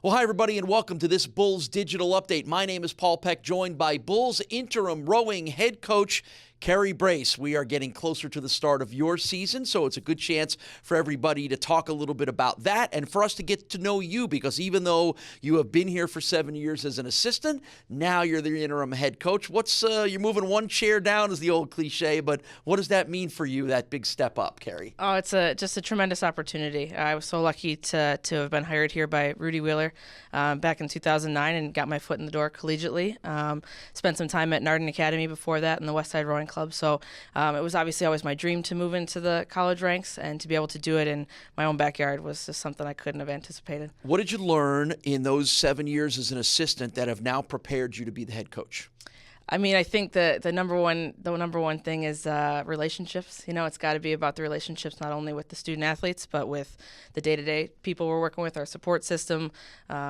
Well, hi, everybody, and welcome to this Bulls Digital Update. My name is Paul Peck, joined by Bulls interim rowing head coach Kerry Brace. We are getting closer to the start of your season, so it's a good chance for everybody to talk a little bit about that and for us to get to know you, because even though you have been here for 7 years as an assistant, now you're the interim head coach. You're moving one chair down, is the old cliche, but what does that mean for you, that big step up, Kerry? Oh, it's just a tremendous opportunity. I was so lucky to have been hired here by Rudy Wheeler back in 2009 and got my foot in the door collegiately. Spent some time at Narden Academy before that in the West Side Rowing Club. So it was obviously always my dream to move into the college ranks, and to be able to do it in my own backyard was just something I couldn't have anticipated. What did you learn in those 7 years as an assistant that have now prepared you to be the head coach? I mean, I think the number one thing is relationships. You know, it's got to be about the relationships, not only with the student athletes, but with the day-to-day people we're working with, our support system,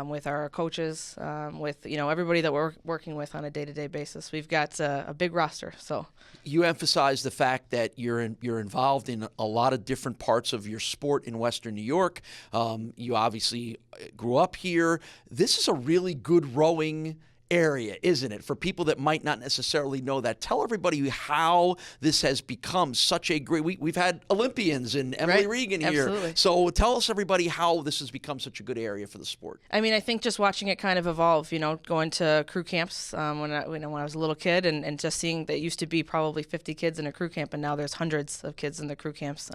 with our coaches, with everybody that we're working with on a day-to-day basis. We've got a big roster. So you emphasize the fact that you're involved in a lot of different parts of your sport in Western New York. You obviously grew up here. This is a really good rowing area, isn't it? For people that might not necessarily know that, tell everybody how this has become such a great. We've had Olympians and Emily Regan here. Absolutely. So tell us, everybody, how this has become such a good area for the sport. I mean, I think just watching it kind of evolve. Going to crew camps when I was a little kid, and just seeing that used to be probably 50 kids in a crew camp, and now there's hundreds of kids in the crew camps.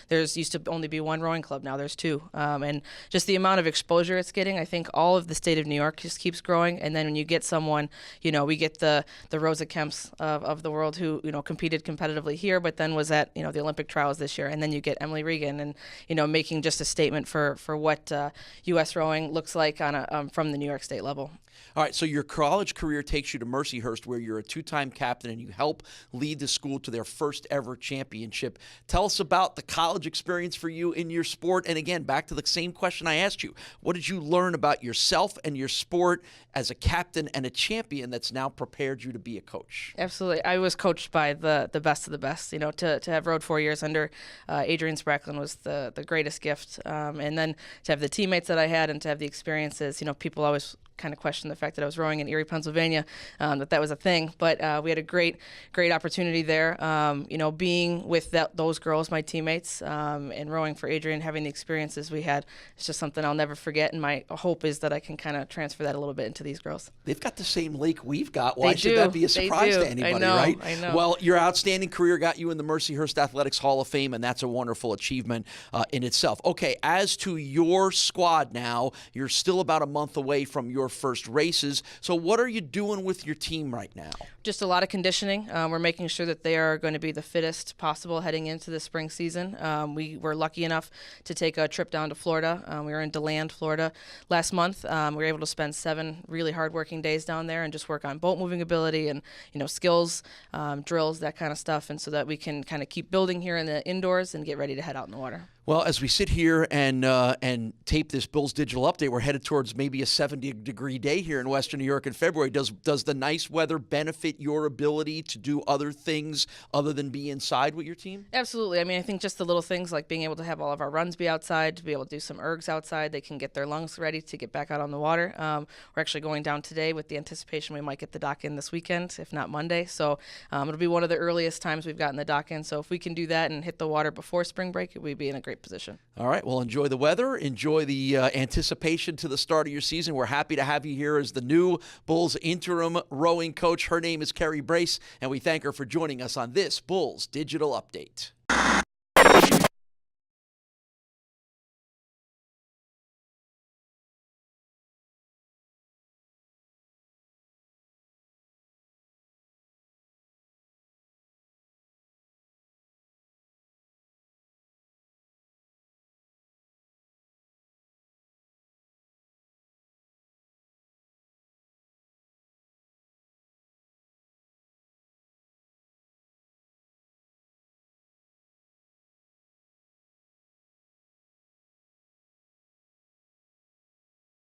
There's used to only be one rowing club, now there's two, and just the amount of exposure it's getting. I think all of the state of New York just keeps growing, and then when you get someone, we get the Rosa Kemps of the world who competed competitively here, but then was at the Olympic trials this year, and then you get Emily Regan, and making just a statement for what U.S. rowing looks like on from the New York State level. All right, so your college career takes you to Mercyhurst, where you're a two-time captain and you help lead the school to their first ever championship. Tell us about the college experience for you in your sport. And again, back to the same question I asked you. What did you learn about yourself and your sport as a captain and a champion that's now prepared you to be a coach? Absolutely. I was coached by the best of the best. To have rowed 4 years under Adrian Spracklin was the greatest gift. And then to have the teammates that I had and to have the experiences, people always kind of question the fact that I was rowing in Erie, Pennsylvania, that was a thing. But we had a great opportunity there. Being with those girls, my teammates, and rowing for Adrian, having the experiences we had, it's just something I'll never forget. And my hope is that I can kind of transfer that a little bit into these girls. They've got the same lake we've got. Why should that be a surprise to anybody, right? I know. Well, your outstanding career got you in the Mercyhurst Athletics Hall of Fame, and that's a wonderful achievement in itself. Okay, as to your squad now, you're still about a month away from your first races. So what are you doing with your team right now? Just a lot of conditioning. We're making sure that they are going to be the fittest possible heading into the spring season. We were lucky enough to take a trip down to Florida. We were in DeLand, Florida last month. We were able to spend 7 really hard-working days down there and just work on boat moving ability and skills, drills, that kind of stuff, and so that we can kind of keep building here in the indoors and get ready to head out in the water. Well, as we sit here and tape this Bulls Digital Update, we're headed towards maybe a 70-degree day here in Western New York in February. Does the nice weather benefit your ability to do other things other than be inside with your team? Absolutely. I mean, I think just the little things like being able to have all of our runs be outside, to be able to do some ergs outside, they can get their lungs ready to get back out on the water. We're actually going down today with the anticipation we might get the dock in this weekend, if not Monday. So it'll be one of the earliest times we've gotten the dock in. So if we can do that and hit the water before spring break, we'd be in a great position. All right. Well, enjoy the weather. Enjoy the anticipation to the start of your season. We're happy to have you here as the new Bulls interim rowing coach. Her name is Kerry Brace, and we thank her for joining us on this Bulls Digital Update.